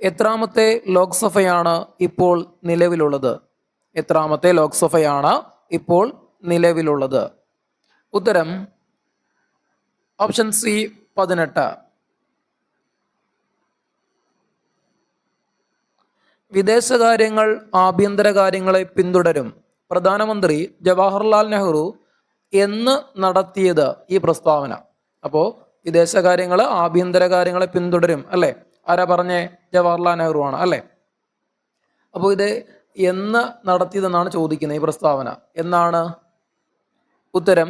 എത്രാമത്തെ ലോക്സഭയാണ് ഇപ്പോൾ നിലവിലുള്ളത്? എത്രാമത്തെ ലോക്സഭയാണ് ഇപ്പോൾ നിലവിലുള്ളത്? ഉത്തരം ഓപ്ഷൻ സി 18. വിദേശകാര്യങ്ങൾ ആഭ്യന്തര കാര്യങ്ങളെ പിന്തുടരും. പ്രധാനമന്ത്രി ജവഹർലാൽ നെഹ്റു എന്ന് നടത്തിയത് ഈ പ്രസ്താവന? അപ്പോൾ വിദേശകാര്യങ്ങൾ ആഭ്യന്തര കാര്യങ്ങളെ പിന്തുടരും അല്ലേ? ആരാ പറഞ്ഞേ? ജവഹർലാൽ നെഹ്റു ആണ് അല്ലേ? അപ്പോൾ ഇത് എന്ന് നടത്തിയതെന്നാണ് ചോദിക്കുന്നത് ഈ പ്രസ്താവന. എന്നാണ്? ഉത്തരം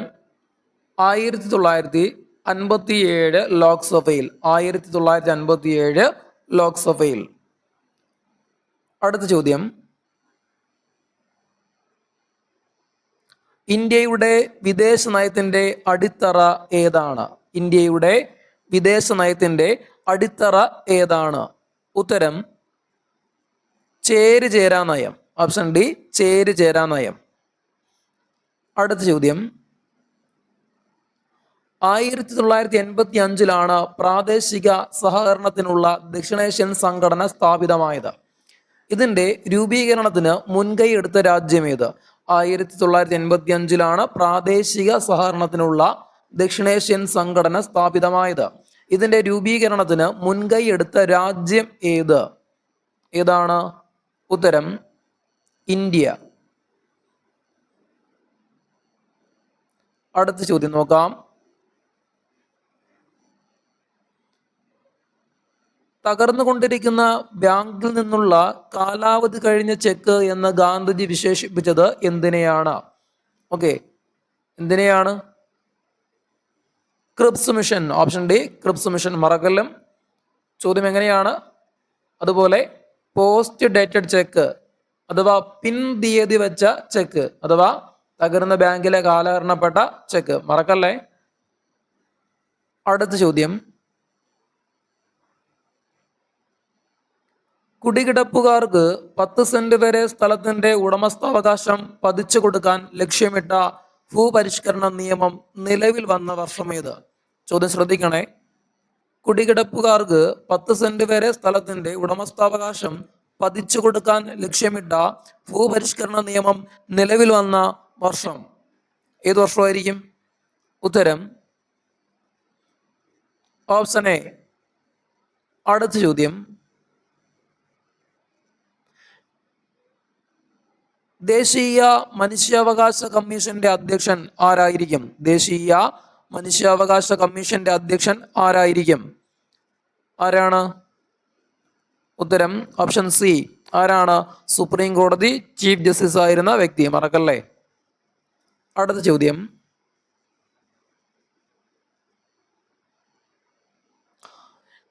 1957 ലോക്സഭയിൽ. 1957 ലോക്സഭയിൽ. അടുത്ത ചോദ്യം, ഇന്ത്യയുടെ വിദേശ നയത്തിന്റെ അടിത്തറ ഏതാണ്? ഇന്ത്യയുടെ വിദേശ നയത്തിന്റെ അടിത്തറ ഏതാണ്? ഉത്തരം ചേരിചേരാ നയം. ഓപ്ഷൻ ഡി ചേരിചേരാ നയം. അടുത്ത ചോദ്യം, 1985 പ്രാദേശിക സഹകരണത്തിനുള്ള ദക്ഷിണേഷ്യൻ സംഘടന സ്ഥാപിതമായത്. ഇതിന്റെ രൂപീകരണത്തിന് മുൻകൈ എടുത്ത രാജ്യമേത്? 1985 പ്രാദേശിക സഹകരണത്തിനുള്ള ദക്ഷിണേഷ്യൻ സംഘടന സ്ഥാപിതമായത്. ഇതിന്റെ രൂപീകരണത്തിന് മുൻകൈ എടുത്ത രാജ്യം ഏത്? ഏതാണ്? ഉത്തരം ഇന്ത്യ. അടുത്ത ചോദ്യം നോക്കാം. തകർന്നുകൊണ്ടിരിക്കുന്ന ബാങ്കിൽ നിന്നുള്ള കാലാവധി കഴിഞ്ഞ ചെക്ക് എന്ന് ഗാന്ധിജി വിശേഷിപ്പിച്ചത് എന്തിനെയാണ്? ഓക്കെ, എന്തിനെയാണ്? Cripps mission. Option D Cripps mission. മറക്കല്ലും. ചോദ്യം എങ്ങനെയാണ്? അതുപോലെ പോസ്റ്റ് ഡേറ്റഡ് ചെക്ക് അഥവാ പിൻ തീയതി വെച്ച ചെക്ക് അഥവാ തകർന്ന ബാങ്കിലെ കാലഹരണപ്പെട്ട ചെക്ക്. മറക്കല്ലേ. അടുത്ത ചോദ്യം, കുടികിടപ്പുകാർക്ക് 10 സെന്റ് വരെ സ്ഥലത്തിന്റെ ഉടമസ്ഥാവകാശം പതിച്ചു കൊടുക്കാൻ ലക്ഷ്യമിട്ട ഭൂപരിഷ്കരണ നിയമം നിലവിൽ വന്ന വർഷമേത്? ചോദ്യം ശ്രദ്ധിക്കണേ. കുടികിടപ്പുകാർക്ക് 10 സെന്റ് വരെ സ്ഥലത്തിന്റെ ഉടമസ്ഥാവകാശം പതിച്ചു കൊടുക്കാൻ ലക്ഷ്യമിട്ട ഭൂപരിഷ്കരണ നിയമം നിലവിൽ വന്ന വർഷം ഏത് വർഷമായിരിക്കും? ഉത്തരം ഓപ്ഷൻ എ. അടുത്ത ചോദ്യം, ദേശീയ മനുഷ്യാവകാശ കമ്മീഷന്റെ അധ്യക്ഷൻ ആരായിരിക്കും? ദേശീയ മനുഷ്യാവകാശ കമ്മീഷന്റെ അധ്യക്ഷൻ ആരായിരിക്കും? ആരാണ്? ഉത്തരം ഓപ്ഷൻ സി. ആരാണ്? സുപ്രീം കോടതി ചീഫ് ജസ്റ്റിസ് ആയിരുന്ന വ്യക്തി. മറക്കല്ലേ. അടുത്ത ചോദ്യം,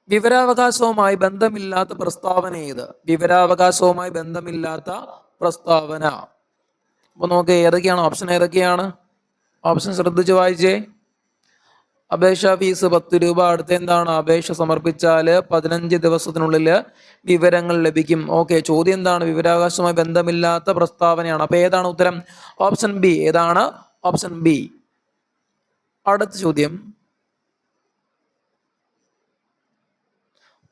വിവരാവകാശവുമായി ബന്ധമില്ലാത്ത പ്രസ്താവന ഏത്? വിവരാവകാശവുമായി ബന്ധമില്ലാത്ത പ്രസ്താവന. അപ്പൊ നോക്ക് ഏതൊക്കെയാണ് ഓപ്ഷൻ. ഏതൊക്കെയാണ് ഓപ്ഷൻ? ശ്രദ്ധിച്ച് വായിച്ചേ. അപേക്ഷാ ഫീസ് 10 രൂപ. അടുത്ത എന്താണ്? അപേക്ഷ സമർപ്പിച്ചാൽ 15 ദിവസത്തിനുള്ളിൽ വിവരങ്ങൾ ലഭിക്കും. ഓക്കെ, ചോദ്യം എന്താണ്? വിവരാവകാശവുമായി ബന്ധമില്ലാത്ത പ്രസ്താവനയാണ്. അപ്പൊ ഏതാണ് ഉത്തരം? Option B. ഏതാണ്? Option B. അടുത്ത ചോദ്യം,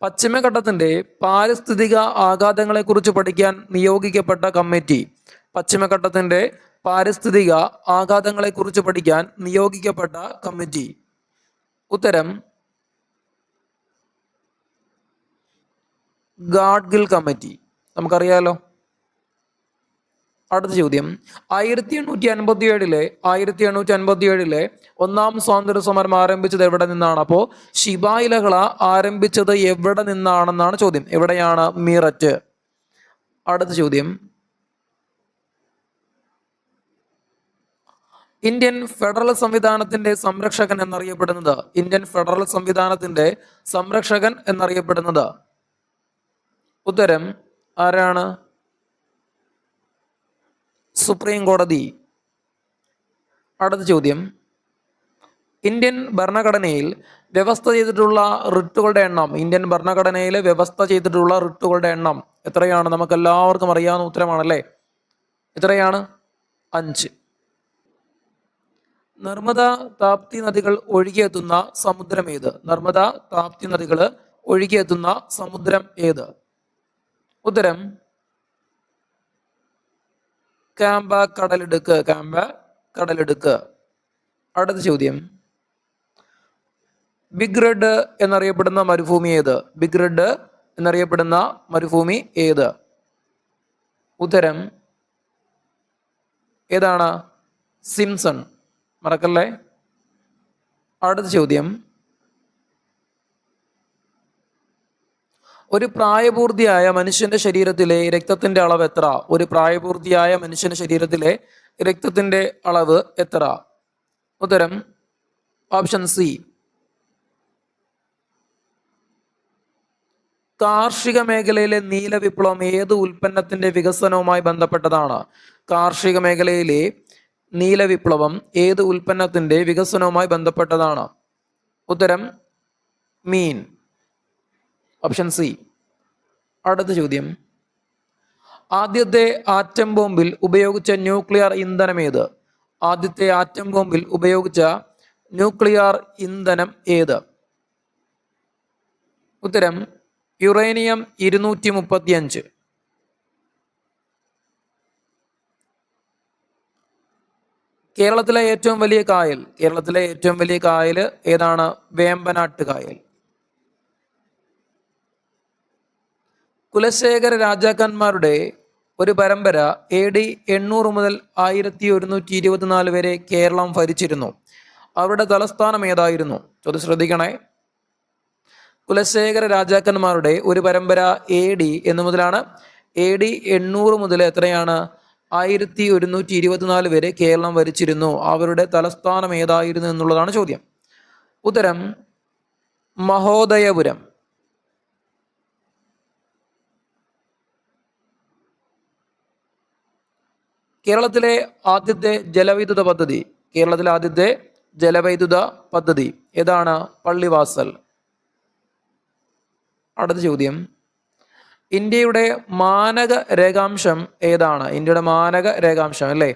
പശ്ചിമഘട്ടത്തിന്റെ പാരിസ്ഥിതിക ആഘാതങ്ങളെ കുറിച്ച് പഠിക്കാൻ നിയോഗിക്കപ്പെട്ട കമ്മിറ്റി. പശ്ചിമഘട്ടത്തിന്റെ പാരിസ്ഥിതിക ആഘാതങ്ങളെ കുറിച്ച് പഠിക്കാൻ നിയോഗിക്കപ്പെട്ട കമ്മിറ്റി. ഉത്തരം ഗാഡ്ഗിൽ കമ്മിറ്റി. നമുക്കറിയാലോ. അടുത്ത ചോദ്യം, 1857 ഒന്നാം സ്വാതന്ത്ര്യ സമരം ആരംഭിച്ചത് എവിടെ നിന്നാണ്? അപ്പോ ശിപായി ലഹള ആരംഭിച്ചത് എവിടെ നിന്നാണെന്നാണ് ചോദ്യം. എവിടെയാണ്? മീററ്റ്. അടുത്ത ചോദ്യം, ഇന്ത്യൻ ഫെഡറൽ സംവിധാനത്തിന്റെ സംരക്ഷകൻ എന്നറിയപ്പെടുന്നത്? ഇന്ത്യൻ ഫെഡറൽ സംവിധാനത്തിന്റെ സംരക്ഷകൻ എന്നറിയപ്പെടുന്നത്? ഉത്തരം ആരാണ്? സുപ്രീം കോടതി. അടുത്ത ചോദ്യം, ഇന്ത്യൻ ഭരണഘടനയിൽ വ്യവസ്ഥ ചെയ്തിട്ടുള്ള റിട്ടുകളുടെ എണ്ണം. ഇന്ത്യൻ ഭരണഘടനയിൽ വ്യവസ്ഥ ചെയ്തിട്ടുള്ള റിട്ടുകളുടെ എണ്ണം എത്രയാണ്? നമുക്ക് എല്ലാവർക്കും അറിയാവുന്ന ഉത്തരമാണല്ലേ. എത്രയാണ്? 5. നർമ്മദ താപ്തി നദികൾ ഒഴുകിയെത്തുന്ന സമുദ്രം ഏത്? നർമ്മദ താപ്തി നദികൾ ഒഴുകിയെത്തുന്ന സമുദ്രം ഏത്? ഉത്തരം കാമ്പ കടലിടുക്ക്. കാമ്പ കടലിടുക്ക്. അടുത്ത ചോദ്യം, ബിഗ് റെഡ് എന്നറിയപ്പെടുന്ന മരുഭൂമി ഏത്? ബിഗ് റെഡ് എന്നറിയപ്പെടുന്ന മരുഭൂമി ഏത്? ഉത്തരം ഏതാണ്? സിംസൺ. മറക്കല്ലേ. അടുത്ത ചോദ്യം, ഒരു പ്രായപൂർത്തിയായ മനുഷ്യന്റെ ശരീരത്തിലെ രക്തത്തിന്റെ അളവ് എത്ര? ഒരു പ്രായപൂർത്തിയായ മനുഷ്യന്റെ ശരീരത്തിലെ രക്തത്തിന്റെ അളവ് എത്ര? ഉത്തരം ഓപ്ഷൻ സി. കാർഷിക മേഖലയിലെ നീല വിപ്ലവം ഏത് ഉൽപ്പന്നത്തിന്റെ വികസനവുമായി ബന്ധപ്പെട്ടതാണ്? കാർഷിക മേഖലയിലെ നീല വിപ്ലവം ഏത് ഉൽപ്പന്നത്തിന്റെ വികസനവുമായി ബന്ധപ്പെട്ടതാണ്? ഉത്തരം മീൻ. Option C. അടുത്ത ചോദ്യം, ആദ്യത്തെ ആറ്റം ബോംബിൽ ഉപയോഗിച്ച ന്യൂക്ലിയർ ഇന്ധനം ഏത്? ആദ്യത്തെ ആറ്റം ബോംബിൽ ഉപയോഗിച്ച ന്യൂക്ലിയർ ഇന്ധനം ഏത്? ഉത്തരം യുറേനിയം 235. കേരളത്തിലെ ഏറ്റവും വലിയ കായൽ. കേരളത്തിലെ ഏറ്റവും വലിയ കായൽ ഏതാണ്? വേമ്പനാട്ട് കായൽ. കുലശേഖര രാജാക്കന്മാരുടെ ഒരു പരമ്പര AD 800 മുതൽ 1124 വരെ കേരളം ഭരിച്ചിരുന്നു. അവരുടെ തലസ്ഥാനം ഏതായിരുന്നു? ചോദ്യം ശ്രദ്ധിക്കണേ. കുലശേഖര രാജാക്കന്മാരുടെ ഒരു പരമ്പര AD എന്ന് മുതലാണ് AD 800 മുതൽ എത്രയാണ്? 1124 വരെ കേരളം ഭരിച്ചിരുന്നു. അവരുടെ തലസ്ഥാനം ഏതായിരുന്നു എന്നുള്ളതാണ് ചോദ്യം. ഉത്തരം മഹോദയപുരം. കേരളത്തിലെ ആദ്യത്തെ ജലവൈദ്യുത പദ്ധതി. കേരളത്തിലെ ആദ്യത്തെ ജലവൈദ്യുത പദ്ധതി ഏതാണ്? പള്ളിവാസൽ. അടുത്ത ചോദ്യം, ഇന്ത്യയുടെ മാനക രേഖാംശം ഏതാണ്? ഇന്ത്യയുടെ മാനക രേഖാംശം അല്ലേ?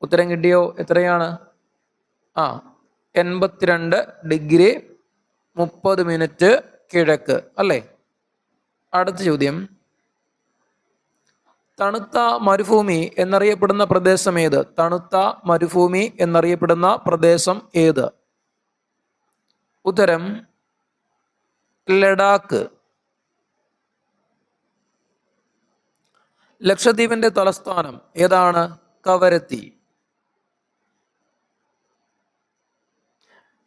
ഉത്തരം കിട്ടിയോ? എത്രയാണ്? 82 ഡിഗ്രി 30 മിനിറ്റ് കിഴക്ക് അല്ലേ? അടുത്ത ചോദ്യം, തണുത്ത മരുഭൂമി എന്നറിയപ്പെടുന്ന പ്രദേശം ഏത്? തണുത്ത മരുഭൂമി എന്നറിയപ്പെടുന്ന പ്രദേശം ഏത്? ഉത്തരം ലഡാക്ക്. ലക്ഷദ്വീപിന്റെ തലസ്ഥാനം ഏതാണ്? കവരത്തി.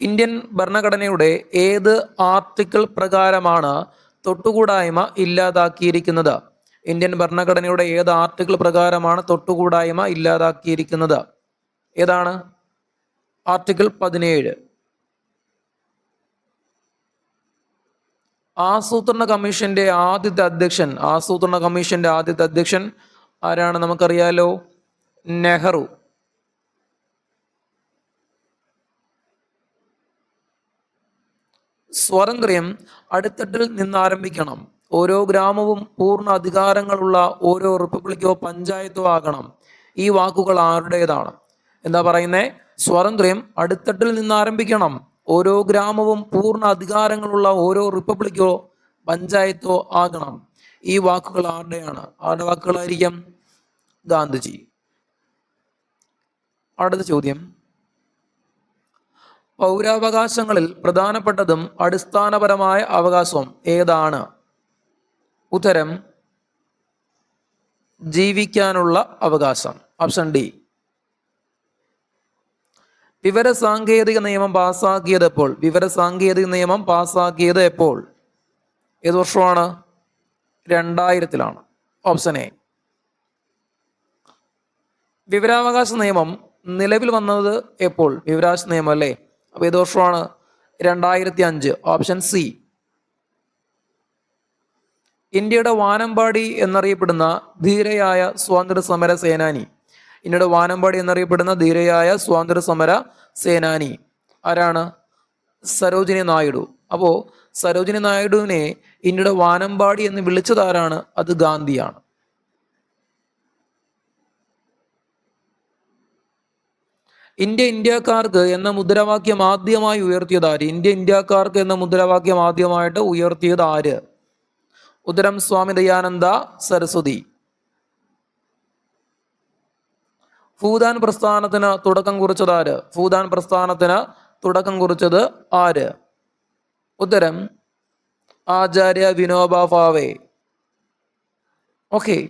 ഇന്ത്യൻ ഭരണഘടനയുടെ ഏത് ആർട്ടിക്കിൾ പ്രകാരമാണ് തൊട്ടുകൂടായ്മ ഇല്ലാതാക്കിയിരിക്കുന്നത്? ഇന്ത്യൻ ഭരണഘടനയുടെ ഏത് ആർട്ടിക്കിൾ പ്രകാരമാണ് തൊട്ടുകൂടായ്മ ഇല്ലാതാക്കിയിരിക്കുന്നത്? ഏതാണ്? ആർട്ടിക്കിൾ 17. ആസൂത്രണ കമ്മീഷന്റെ ആദ്യത്തെ അധ്യക്ഷൻ ആരാണ്? നമുക്കറിയാലോ, നെഹ്റു. സ്വാതന്ത്ര്യം അടിത്തട്ടിൽ നിന്ന് ആരംഭിക്കണം. ഓരോ ഗ്രാമവും പൂർണ്ണ അധികാരങ്ങളുള്ള ഓരോ റിപ്പബ്ലിക്കോ പഞ്ചായത്തോ ആകണം. ഈ വാക്കുകൾ ആരുടേതാണ്? എന്താ പറയുന്നേ? സ്വാതന്ത്ര്യം അടിത്തട്ടിൽ നിന്ന് ആരംഭിക്കണം. ഓരോ ഗ്രാമവും പൂർണ്ണ അധികാരങ്ങളുള്ള ഓരോ റിപ്പബ്ലിക്കോ പഞ്ചായത്തോ ആകണം. ഈ വാക്കുകൾ ആരുടെയാണ്? ആരുടെ വാക്കുകളായിരിക്കും? ഗാന്ധിജി. അടുത്ത ചോദ്യം, പൗരാവകാശങ്ങളിൽ പ്രധാനപ്പെട്ടതും അടിസ്ഥാനപരമായ അവകാശവും ഏതാണ്? ഉത്തരം ജീവിക്കാനുള്ള അവകാശം. Option D. വിവരസാങ്കേതിക നിയമം പാസ്സാക്കിയത് എപ്പോൾ? വിവരസാങ്കേതിക നിയമം പാസ്സാക്കിയത് എപ്പോൾ? ഏത് വർഷമാണ്? 2000-ലാണ്. Option A. വിവരാവകാശ നിയമം നിലവിൽ വന്നത് എപ്പോൾ? വിവരാവകാശ നിയമം അല്ലേ? അപ്പൊ ഏത് വർഷമാണ്? 2005. Option C. ഇന്ത്യയുടെ വാനമ്പാടി എന്നറിയപ്പെടുന്ന ധീരയായ സ്വാതന്ത്ര്യ സമര സേനാനി. ഇന്ത്യയുടെ വാനമ്പാടി എന്നറിയപ്പെടുന്ന ധീരയായ സ്വാതന്ത്ര്യ സമര സേനാനി ആരാണ്? സരോജിനി നായിഡു. അപ്പോ സരോജിനി നായിഡുവിനെ ഇന്ത്യയുടെ വാനമ്പാടി എന്ന് വിളിച്ചത് ആരാണ്? അത് ഗാന്ധിയാണ്. ഇന്ത്യക്കാർക്ക് എന്ന മുദ്രാവാക്യം ആദ്യമായി ഉയർത്തിയത് ആര്? ഇന്ത്യക്കാർക്ക് എന്ന മുദ്രാവാക്യം ആദ്യമായിട്ട് ഉയർത്തിയത് ആര്? ഉത്തരം സ്വാമി ദയാനന്ദ സരസ്വതി. ഭൂദാൻ പ്രസ്ഥാനത്തിന് തുടക്കം കുറിച്ചത് ആര്? ഭൂദാൻ പ്രസ്ഥാനത്തിന് തുടക്കം കുറിച്ചത് ആര്? ഉത്തരം ആചാര്യ വിനോബ ഭാവെ. ഓക്കെ.